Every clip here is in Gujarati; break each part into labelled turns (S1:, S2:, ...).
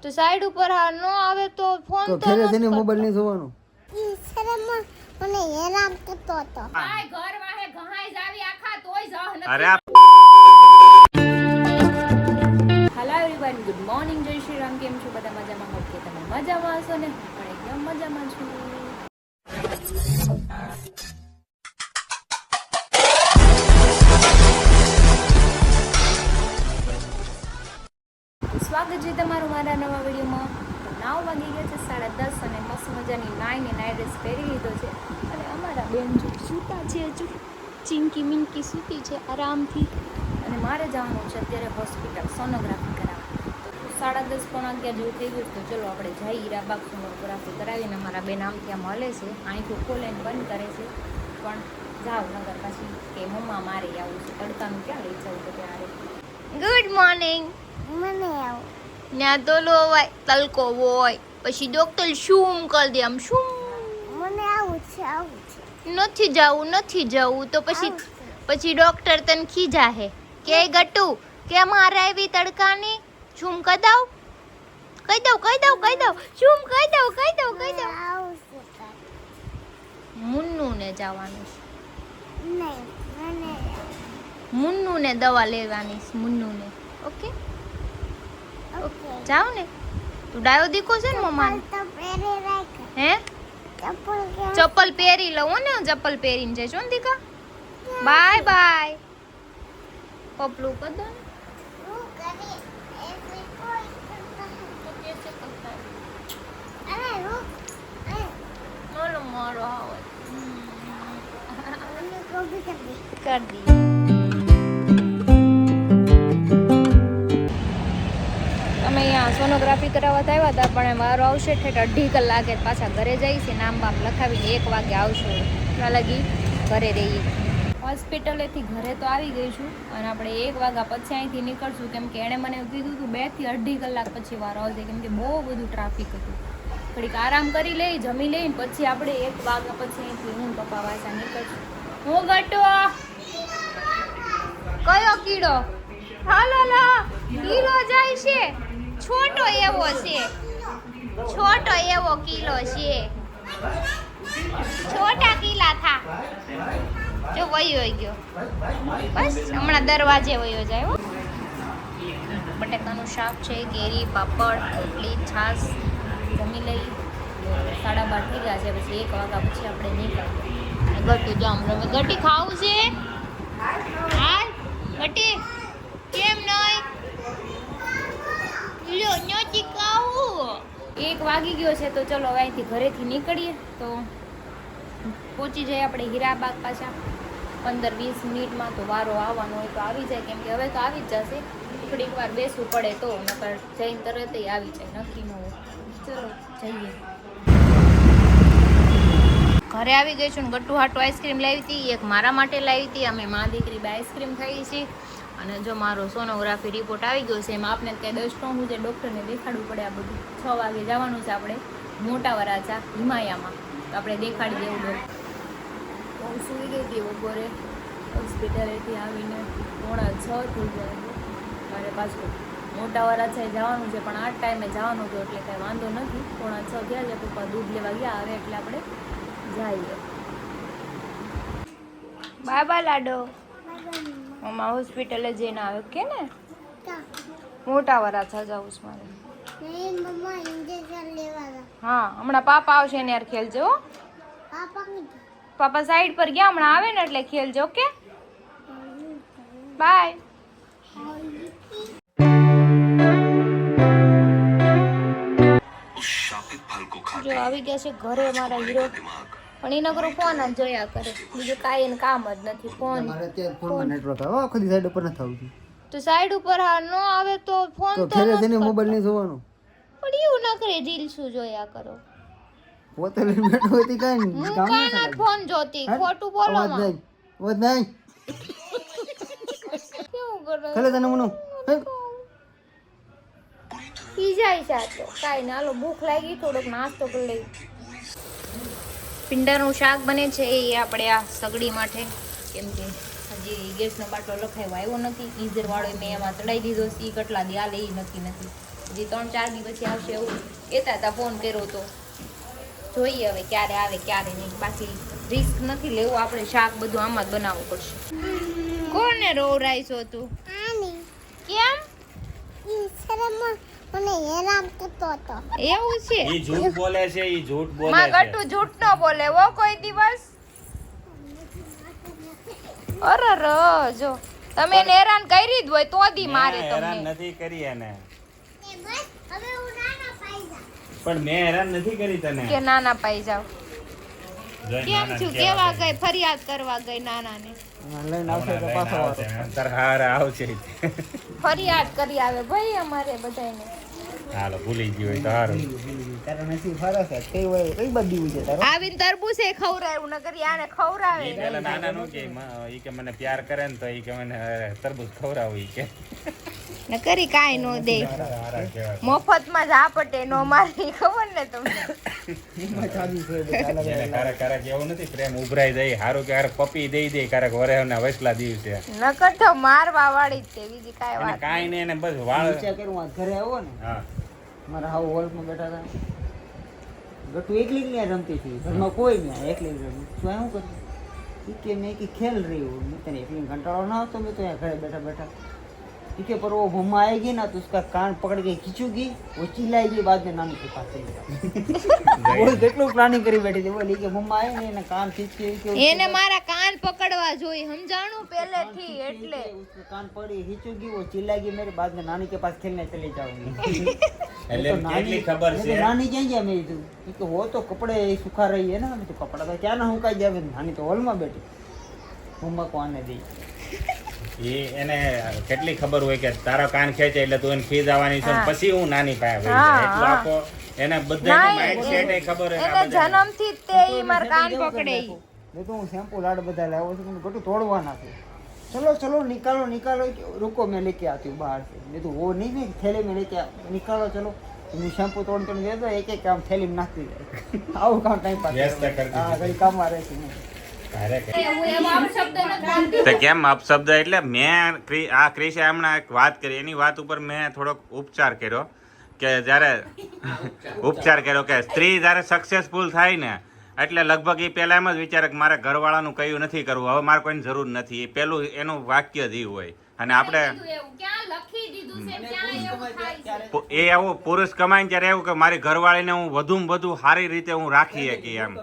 S1: તો સાઈડ ઉપર હા નો આવે તો ફોન તો
S2: ફેરે થઈને મોબાઈલ નહીં જોવાનો.
S3: મને હેરાન કરતો હતો.
S1: આય ઘર વાહે ઘહાઈ જાવી આખા તોય જહ નથી.
S4: અરે
S1: હેલો એવરીવન, ગુડ મોર્નિંગ, જય શ્રી રામ. કેમ છો બધા? મજામાં? હોપ કે તમે મજામાં હશો ને? હું પણ એકદમ મજામાં છું. સ્વાગત છે તમારું મારા નવા વિડીયોમાં. 9 વાગી ગયા છે, 10:30, અને મસ્ત મજાની નાઈને નાઇટ ડ્રેસ પહેરી લીધો છે. અને અમારા બેન જો સૂતા છે, હજુ ચિંકી મિંકી સૂતી છે આરામથી. અને મારે જવાનું છે અત્યારે હોસ્પિટલ સોનોગ્રાફી કરાવવા. તો 10:30 પોણા 11 જેવું થઈ ગયું. તો ચલો આપણે જઈએ હીરાબાગ સોનોગ્રાફી કરાવીને. અમારા બેન આમથી આમ હલે છે, આંખો ખોલે ને બંધ કરે છે. પણ જાવ નગર પાછી કે મમ્મા મારે આવું છે, તડકાનું ક્યાં લઈ જવું તો ત્યારે. Good morning.
S3: મને આવ
S1: ત્યાં તો લો હોય તલકો હોય, પછી ડોક્ટર શું કરી દે, આમ શું
S3: મને આવું છે
S1: નથી જવું તો પછી ડોક્ટર તને ખીજા હે કે ગટુ કે મારે આવી તડકાની શું કહી દઉં શું કહી દઉં
S3: આવું છે
S1: મુન્નુ ને જવાનું છે.
S3: નહીં મને
S1: મુન્નુ ને દવા લેવાની છે, મુન્નુ ને. ઓકે
S3: ઓકે
S1: જાવ ને. તું ડાયો દીકો છે ને મમ્મા
S3: તો પહેરે રાખ
S1: હે
S3: ચપ્પલ કે
S1: ચપ્પલ પહેરી લઉં ને, ચપ્પલ પહેરીને જઈશું ને દીકા. Bye bye. પપલું કર દો ને.
S3: હું કરી એસી કોઈ કરતા
S1: તો કેસે કરતા
S3: અરે રૂક
S1: મારો મારો આવે
S3: મને કોબી કરી
S1: કર દી. અમે અહીંયા સોનોગ્રાફી કરાવવા તો આવ્યા હતા, પણ મારો આવશે ઠેઠ 2.5 કલાકે પાછા ઘરે જઈએ છીએ. નામ બામ લખાવીને 1 વાગે આવશું. ત્યાં લગી ઘરે રહીએ. હોસ્પિટલેથી ઘરે તો આવી ગઈ છું, અને આપણે 1 વાગ્યા પછી અહીંથી નીકળશું, કેમ કે એણે મને કીધું હતું 2 થી 2.5 કલાક પછી વારો આવશે, કેમ કે બહુ બધું ટ્રાફિક હતું. થોડીક આરામ કરી લઈ, જમી લઈને પછી આપણે 1 વાગ્યા પછી અહીંથી હું પપ્પા વાસા નીકળશું. હું ગટો કયો કીડો? હાલો કીડો જાય છે, છોટો એવો કીલો છે. છોટા કીલા થા જો વયો ગયો, બસ હમણાં દરવાજે વયો જાય. હો બટેકાનું શાક છે, કેરી, પાપડ, રોટલી, છાશ. જમી લઈ. 12:30 થઈ ગયા છે, પછી 1 વાગ્યા પછી આપણે નીકળીએ. ગટી જામ રમે. ગટી ખાવું છે? હાલ ગટી કેમ નહીં? લો નથી ખાવું. 1 વાગી ગયો છે, તો ચલો હવે અહીંથી ઘરેથી નીકળીએ. તો પહોંચી જઈએ આપણે હીરાબાગ પાછા 15-20 મિનિટમાં. તો વારો આવવાનો હોય તો આવી જાય, કેમ કે હવે તો આવી જ જશે. થોડીક વાર બેસવું પડે તો, નકર જઈને તરત આવી જાય, નક્કી ન હોય. ચલો જઈએ. ઘરે આવી ગઈ છું ને ગટ્ટુ હાટુ આઈસ્ક્રીમ લાવી હતી, એક મારા માટે લાવી હતી. અમે મા દીકરી બે આઈસ્ક્રીમ ખાઈ છીએ. અને જો મારો સોનોગ્રાફી રિપોર્ટ આવી ગયો છે. એમાં આપણે કંઈ 10 હું જે ડૉક્ટરને દેખાડવું પડે. આ બધું 6 વાગે જવાનું છે આપણે મોટા વરાછા હિમાયામાં. તો આપણે દેખાડી દેવું ડૉક્ટર. હું સૂઈ ગઈ હતી બપોરે હોસ્પિટલેથી આવીને 5:45 થઈ જાય. મારે પાછું મોટા વરાછાએ જવાનું છે, પણ આ ટાઈમે જવાનું હતું એટલે કાંઈ વાંધો નથી. 5:45 થયા છે. પપ્પા દૂધ લેવા ગયા, આવે એટલે આપણે જઈએ. Bye bye લાડો. મમ્મા હોસ્પિટલે જઈને આવે કે ને મોટા વરાછા જાઉં છું મારે.
S3: નહીં મમ્મા ઇન્જેક્શન લેવા.
S1: હા હમણાં પાપા આવશે ને યાર ખેલજો. પાપા સાઈડ પર ગયા, હમણાં આવે ને એટલે ખેલજો. Okay bye. જો આવી ગયા છે ઘરે મારા હીરો, પણ એના કરો ફોન જ જોયા કરે, બીજું કાંઈ એને કામ જ નથી. ફોન
S2: મારે ત્યાં ફોનમાં નેટવર્ક આવે, આખો દી સાઈડ ઉપર નથી આવતું.
S1: તો સાઈડ ઉપર હા નો આવે તો ફોન
S2: તો
S1: તો
S2: ફેરે થઈને મોબાઈલ નહીં જોવાનો.
S1: પણ એવું ન કરે, રીલ શું જોયા કરો.
S2: પોતે લઈને બેઠો હોય તે કાંઈ
S1: હું
S2: કામ નહીં
S1: કાના ફોન જોતી, ખોટું બોલો
S2: અવાજ
S1: માં.
S2: નહીં
S1: કેવું કરે
S2: ખાલી તને મનો
S1: પી જાય છે. આ તો કાંઈ ના, હાલો ભૂખ લાગી, થોડોક નાસ્તો કરી લઈ. પીંડાનું શાક બને છે એ આપણે આ સગડી માટે, કેમ કે હજી ગેસનો બાટલો લખાયો આવ્યો નથી. ગીઝર વાળો મેં એમાં ચડાવી દીધો છે. એ કેટલા દી હાલે એ નક્કી નથી. હજી 3-4 દી પછી આવશે એવું કહેતા હતા, ફોન કર્યો તો જોઈએ હવે ક્યારે આવે ક્યારે નહીં. બાકી રિસ્ક નથી લેવું, આપણે શાક બધું આમાં જ બનાવવું પડશે. કોને રોવરાઈશો તું?
S3: આની
S1: કેમ
S3: ઈ શરમમાં મને હેરાન કરતો હતો.
S1: એવું છે?
S4: ઈ જૂઠ બોલે છે, ઈ જૂઠ બોલે
S1: માં
S4: છે.
S1: ગટુ જૂઠ ન બોલે વો કોઈ દિવસ. અરે જો તમે એને હેરાન કરી જ હોય તો દી મારે
S4: મેં હેરાન
S1: તમને.
S4: નથી કરી એને,
S3: એ બસ હવે હું નાના પાઈજા.
S4: પણ મેં હેરાન નથી કરી તને.
S1: કે નાના પાઈ જાવ.
S4: જોઈ
S1: કેમ
S4: નાના
S1: છું
S4: કેવા
S1: કેવા
S4: છે.
S1: ગઈ ફરિયાદ કરવા ગઈ નાનાને?
S2: લઈને આવશે તો
S4: હમણાં
S2: પાછો
S4: લઈને
S2: આવશે.
S4: આવશે, તાર હારે આવશે.
S1: ફરિયાદ કરી આવે ભાઈ અમારે બધાને.
S4: હાલો ભૂલી ગયો હોય તો હારું.
S2: તારો નસીબ સારો છે. કઈ હોય કઈ બધી હોય છે તારો?
S1: આવીને તરબૂચે ખવરાયું નકર આને
S4: ઈ
S1: ખવરાવે.
S4: પેલા નાના નું કે ઈ કે મને પ્યાર કરે ને તો ઈ કે મને તરબૂચ ખવડાવું ઈ કે.
S1: નકરી કાઈ નો દે.
S4: હારા કહેવાય.
S1: મફતમાં જ આ પટે નો મારી ખબર ને તમને.
S2: એમાં ચાલુ છે બધા અલગ
S4: એને
S2: અલગ.
S4: કારક કારક એવું નથી, પ્રેમ ઉભરાઈ જાય. હારું કે હારે પપ્પી દઈ દે કારક વરેહના વસલા દિવસે.
S1: નકર તો મારવા વાળી જ તે બીજી કાઈ
S4: અને
S1: વાત.
S4: કાંઈ નહીં, એને બસ વાળ.
S2: વિચાર કરું આ ઘરે આવો ને
S4: હા
S2: મારા હાવ હોલમાં બેઠા હતા. ગટુ એકલી જ ત્યાં રમતી હતી, ઘરમાં કોઈ નહીં, એકલી જ રમી. શું શું કર્યું? ઈ કે મેં કે ખેલ રહી હું, मैं तने એકલી कंटाळो ना तो मैं तो यहाँ घरे बैठा बैठा ठीक है, पर वो मम्मा आएगी ना तो उसका कान पकड़ के खींचूगी, वो चिल्लाएगी, बाद में नानी के पास चली जाएगी. वो કેટલું પ્લાનિંગ કરી બેઠી હતી, બોલી કે મમ્મા આए ને એના કાન ખીંચી કે
S1: એને મારા કાન પકડવા જોઈ સમજાણું પહેલેથી એટલે.
S2: उसके कान पकड़ी खींचूगी, वो चिल्लाएगी मेरे, बाद में नानी के पास खेलने चली जाऊंगी.
S4: એટલે કેટલી ખબર
S2: मैं
S4: છે.
S2: तो नानी ક્યાં ગયા મેં કીધું કે वो तो कपड़े सुखा रही है ना, मैं तो कपड़ा तो क्या ना सुखाई जावे, नानी तो हॉल में बैठी, मम्मा को आने दी.
S4: ઈ એને કેટલી ખબર હોય કે તારા કાન ખેંચે એટલે તું એને ખીજ આવવાની છે ને
S1: હા.
S4: પછી હું નાની પાસે વહી
S1: હા,
S4: જાય. એટલું
S1: હા.
S4: આખો એને બધાનું
S1: ના,
S4: માઇન્ડસેટ એ ખબર હોય
S1: એને
S4: આ બધાને.
S1: જન્મથી જ તે ઈ મારા કાન પકડે ઈ.
S2: मैं तो शैम्पू लाड बता लाया, वो गटू तोड़वाना थे. चलो चलो निकालो निकालो, रुको मैं लेके आती हूँ बाहर से. मैं तो वो नहीं मैं थैले में लेके निकालो, चलो मैं शैम्पू तोड़ तोड़ दे दो, एक एक काम थैली में नाखती जाए. आओ काम टाइम पास
S4: व्यस्त करती
S2: हाँ कहीं काम आ रहे थे.
S4: તારે કે
S1: હું એવો અપશબ્દ નથી બોલતી.
S4: તો કેમ અપશબ્દ એટલે મેં આ ક્રિશે હમણાં એક વાત કરી, એની વાત ઉપર મેં થોડોક ઉપચાર કર્યો કે જ્યારે ઉપચાર કર્યો કે સ્ત્રી જ્યારે સક્સેસફુલ થાય ને એટલે લગભગ એ પહેલા એમ જ વિચારે કે મારે ઘરવાળાનું કયું નથી કરવું, હવે મારે કોઈની જરૂર નથી. એ પેલું એનું વાક્ય જ ઈ હોય. અને આપણે
S1: કીધું એવું, ક્યાં લખી દીધું છે, ક્યાં એવું થાય છે.
S4: એ એવું પુરુષ કમાઈને ત્યારે એવું કે મારી ઘરવાળીને હું વધુમાં વધુ સારી રીતે હું રાખી શકી એમ.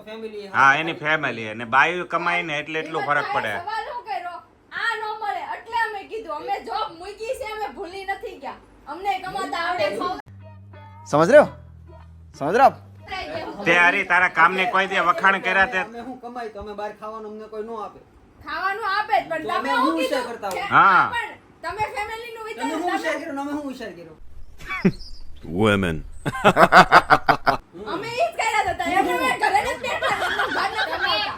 S4: હા એની ફેમિલી, અને બાયું કમાઈને એટલે એટલો ફરક પડે.
S5: સવાલ હું કર્યો આ નો મળે એટલે અમે કીધું અમે જોબ મૂકી છે, અમે ભૂલી નથી ગયા, અમને કમાતા આવડે છે.
S2: समझ रहे हो, समझ रहे हो आप?
S4: તે હરી તારા કામને કોઈ દે વખાણ કર્યા તે
S2: અમે હું કમાઈ તો અમે બહાર ખાવાનું અમને કોઈ નો આપે.
S5: ખાવાનું આપે જ પણ
S2: તો
S5: તમે
S2: અમે
S5: હું
S2: હું
S5: કીધું
S2: વિચાર કરતા હોય?
S5: કે
S4: હા.
S5: પણ તમે ફેમિલી નું
S2: તમે
S5: વિચારો,
S2: હું
S5: તમે
S2: વિચાર કર્યો ને અમે હું વિચાર કર્યો?
S6: Women.
S5: અમે ઈ જ કર્યા હતા એટલે મેં ઘરે નથી બેઠા, અમને ઘર નથી કમાતા.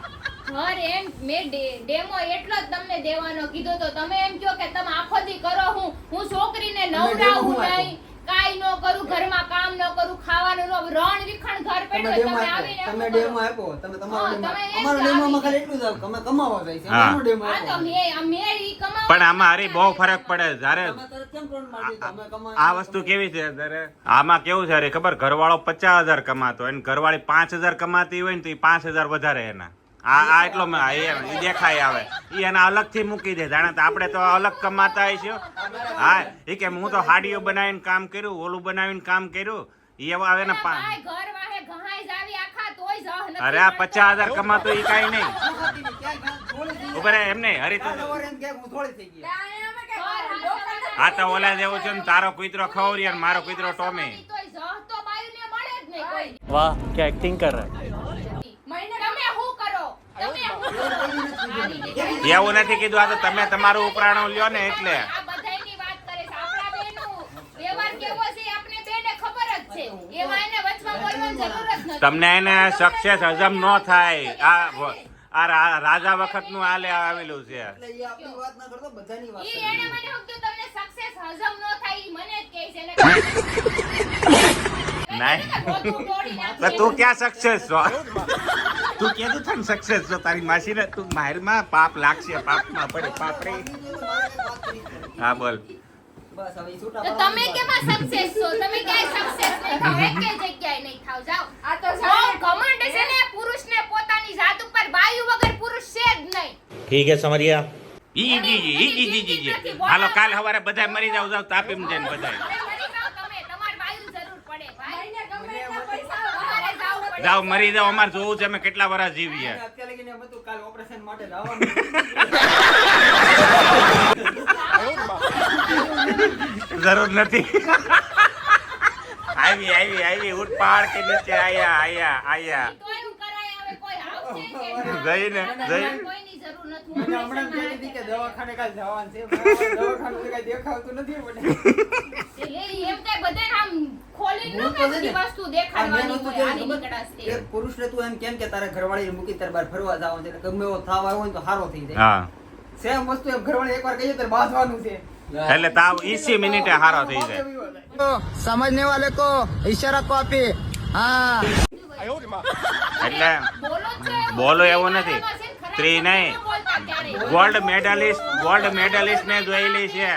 S1: ઘર એમ મેં ડેમો એટલો જ તમને દેવાનો કીધો તો તમે એમ કહો કે તમે આખો દી કરો, હું છોકરીને નવડાવું
S2: હું આપ્યો?
S1: નહીં, કાઈ ન કરું, ઘરમાં કામ ન કરું, ખાવાનું ન, રણ વિખણ ઘર
S2: તમે
S1: પડ્યું
S2: ડેમો
S1: તમે
S2: આપ્યો,
S1: આવીને
S2: તમે
S1: એવું
S2: ડેમો
S1: કરો.
S2: આપ્યો, તમે તમારો
S1: હા,
S2: ડેમો
S1: તમે
S2: આપ્યો.
S1: એમ
S2: અમારો
S1: જ
S2: ડેમો
S1: આપી
S2: ખાલી એટલું જ આવે, અમે કમાવા જાય છે,
S4: હા.
S2: અમારો ડેમો
S1: હા તો
S2: આપ્યો.
S1: મેં ઈ કમાવા
S4: પણ આમાં હરી બહુ ફરક પડે. જ્યારે
S2: તમે તરત કેમ ત્રણ મારી દીધા? અમે કમાવા
S4: આ વસ્તુ કેવી છે ત્યારે આમાં કેવું છે હરી ખબર, ઘરવાળો 50,000 કમાતો હોય અને ઘરવાળી 5,000 કમાતી હોય ને તો એ 5,000 વધારે એના. આ એટલો એ દેખાય આવે, એ એના અલગથી મૂકી દે. જાણે તો આપણે તો અલગ કમાતા હોય છે. હા એ કે હું તો હાડીઓ બનાવીને કામ કર્યું, ઓલું બનાવીને કામ કર્યું, એ એવા આવે ને
S1: ભાઈ ઘર વાહે ઘહાઈ જાવી આખા તોય જહ નથી
S4: અરે આ
S1: મળતો.
S4: 50,000 કમાતો એ કાંઈ નહીં.
S2: થોડી
S4: ઉભરે એમ નહીં હરી તો
S2: થોડી થઈ ગઈ.
S5: ત્યાં અમે કઈ લોકોને
S4: આ તો ઓલા જેવું છે ને, તારો કૂતરો ખવરી અને મારો કૂતરો ટોમી.
S1: તોય જહ તો બાયુને મળે જ નહીં કોઈ.
S7: वाह क्या एक्टिंग कर रहा है.
S5: મહિને
S1: તમે શું કરો, તમે શું કરો? આવી રીતે.
S4: એવું નથી કીધું, આ તો તમે તમારું ઉપરાણું લ્યો ને એટલે.
S1: આ બધાયની વાત કરે છે. આપણા બેનું વ્યવહાર કેવો છે એ આપણે બેને ખબર જ છે. એમાં એને વચમાં બોલવાની જરૂર જ નથી.
S4: તમને એને સક્સેસ હજમ ન થાય. આ રાજા વખત નું આલે આવેલું છે.
S2: એટલે એ આપણી વાત ના કરતો, બધાની વાત
S1: ઈ
S2: કરે.
S1: એને મને કીધું તમને સક્સેસ હજમ ન થાય ઈ મને જ કહે છે. એને
S4: નહીં. તો તું ક્યાં સક્સેસ છો? તું કીધું થાય ને સક્સેસ છો તારી માસીને. તું માહેરમાં પાપ લાગશે, પાપમાં પડે પાપડી. હા બોલ.
S2: બસ હવે ઈ છૂટા
S1: તો તમે કેમાં સક્સેસ છો? તમે ક્યાંય સક્સેસ નહીં થાવ, એકેય જગ્યાએ નહીં થાવ. જાઓ.
S5: આ તો
S1: બહુ ઘમંડ છે ને પુરુષને પોતાની જાત ઉપર. બાયું વગર પુરુષ છે જ નહીં.
S4: ઠીક હે સમરિયા. ઈ હાલો કાલ સવારે બધા મરી જાવ જાવ તાપી માં જઈને બધા
S1: અરે મરી જાઓ તમે. તમારે બાયું જરૂર પડે ભાઈ.
S5: મહિને ગમે એટલા પૈસા
S1: તમારે જાવું પડે.
S4: જાવ મરી જાવ. અમારે જોવું છે અમે કેટલા વર્ષ જીવીએ.
S2: અત્યારે લગીને એમ હતું કાલ ઓપરેશન માટે જવાનું.
S4: જરૂર નથી. આવી ઉઠ પહાડ કે નીચે આયા.
S1: તોય હું કરાય હવે કોઈ આવશે કે ના?
S4: જઈને
S1: કોઈની જરૂર નથી.
S2: મને હમણાં જ કહેતી હતી કે દવાખાને કાલ જવાનું છે. દવાખાનું તો કાંઈ દેખાતું નથી મને.
S1: એમ કઈ બધાને આમ ખોલીને
S2: હું
S1: ન
S2: તો છે
S1: બધી
S2: ને,
S1: વસ્તુ
S2: આ
S1: દેખાડવાની
S2: મેન વસ્તુ
S1: હોય.
S2: કેવી
S1: આની
S2: ખબર?
S1: નીકળાશ તે.
S2: એક પુરુષને તું એમ કેમ કે તારા ઘરવાળીને મૂકી તારે બહાર ફરવા જવાનું છે એટલે ગમે એવો થાવ આવ્યો હોય ને તો સારો થઈ જાય.
S4: હા
S2: સેમ વસ્તુ એમ ઘરવાળી એકવાર કહીએ તો બાંધવાનું છે.
S4: એટલે તાવ 20 મિનિટે હારો થઈ જાય.
S2: સમજને વાલે કો ઈશારા કો આપી. હા
S4: એટલે
S1: બોલો જ છો એવું.
S4: બોલો એવું નથી.
S1: ખરાબ છે, ખરાબ
S4: સ્ત્રી
S1: શબ્દ
S4: નહીં.
S1: ન બોલતા ક્યારેય.
S4: ગોલ્ડ મેડલિસ્ટ ને જોયેલી છે.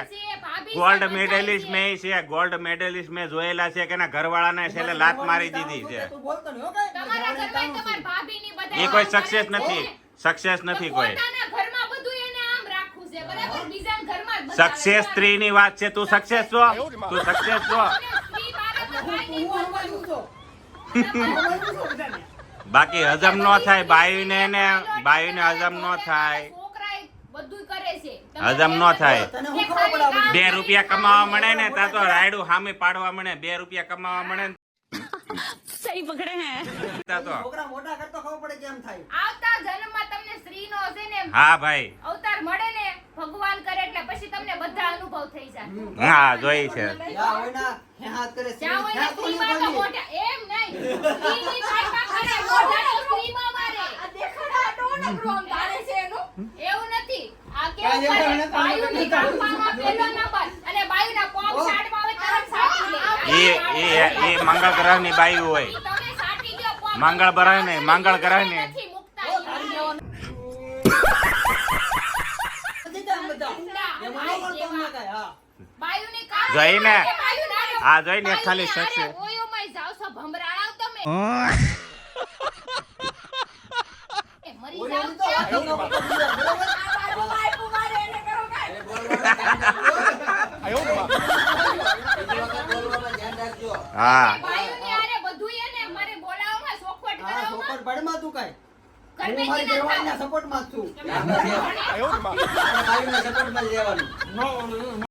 S1: ભાભી
S4: ગોલ્ડ
S1: છે,
S4: મેડલિસ્ટ
S1: બધાય
S4: મેં છે. ગોલ્ડ મેડલિસ્ટ મેં જોયેલા છે કે ના ઘરવાળાને છેલ્લે લાત મારી દીધી છે.
S2: તું બોલતો નહીં હો કાંઈ.
S1: તમારા ઘરમાં તમારા ભાભીની બધાય
S4: એ કોઈ
S1: વાત
S4: સક્સેસ
S1: કરે
S4: નથી.
S1: છે.
S4: સક્સેસ નથી કોઈ.
S1: પોતાના ઘરમાં બધું એને આમ રાખવું છે, બરાબર? બીજાના ઘરમાં જ બતાવે.
S4: સક્સેસ સ્ત્રીની વાત છે. તું સક્સેસ છો. તું સક્સેસ છો.
S1: અને સ્ત્રી બારે તો કાંઈ નહીં
S2: હું
S1: બોલવાનું.
S2: છું.
S4: બાકી હજમ ન થાય બાયુને હજમ ન થાય.
S1: છોકરાએ બધું કરે છે.
S4: હજમ ન થાય.
S2: તને હું ખબર પડે આ બધું?
S4: 2 રૂપિયા કમાવા મળે ને તા તો રાયડું સામે પાડવા મળે. 2 રૂપિયા કમાવા મળે ને તા તો
S2: છોકરા મોટા કરતો ખબર પડે કેમ થાય.
S1: આવતા જન્મમાં તમને સ્ત્રીનો હશે ને
S4: હા ભાઈ.
S1: અવતાર મળે ને ભગવાન કરે એટલે પછી તમને બધા અનુભવ થઈ જાય.
S4: હા જોઈ છે.
S2: યા હોય ના હે હાથ કરે
S1: જ્યાં હોય ને
S2: ત્યાં કોની
S1: સ્ત્રીમાં તો
S2: બોલી?
S1: મોઢા એમ નહીં. સ્ત્રીની સાઈડમાં કરે, મોઢાનો સ્ત્રીમાં મારે.
S5: આ દેખાડા આટો નકરો આમ તારે છે એનું.
S1: એવું નથી. આ
S2: કાંઈ
S1: કેવું
S2: એવું
S1: કરે?
S2: નથી.
S1: બાયુની કાપવામાં પહેલો નંબર અને બાયુના પગ સાડવા હોય તરત સાટી લે.
S4: એ મંગળ ગ્રહની બાયુ હોય.
S1: ઈ તમે સાટી દ્યો પગ.
S4: મંગળ ગ્રહ ને મંગળ ગ્રહ ને
S1: નથી મુકતા ઈ.
S2: નથી કામ બધા.
S1: ના,
S2: એમ
S1: આ
S2: ન કરતો
S1: જેવા.
S2: અમને કાંઈ, હા.
S1: બાયુની કાપ.
S4: જોઈને.
S1: બાયુને આરે-
S4: આ જોઈને ખાલી
S1: બાયુને
S4: સક્સેસ.
S1: આરે ઓયોમાંય જાવ છો ભમરાળાવ તમે. એ મરી
S2: ઓલી
S1: જાવ
S2: તો
S1: છો.
S2: હાથો ન પકડી દે, બરોબર?
S5: આ બાજુ માયપું મારે એને કરો કાંઈ.
S4: હા
S1: બાયુની આરે બધુંય એને મારે બોલાવવામાં ચોખવટ
S2: હા,
S1: કરાવવામાં.
S2: ચોખવટ પડમાં તું કાંઈ. હું
S1: ઘરમેથી
S2: મારી
S1: ના
S2: ઘરવાળીના
S1: થાવ.
S2: સપોર્ટમાં જ છું.
S1: તમે ભણે.
S2: બાયુના સપોર્ટમાં જ રહેવાનું.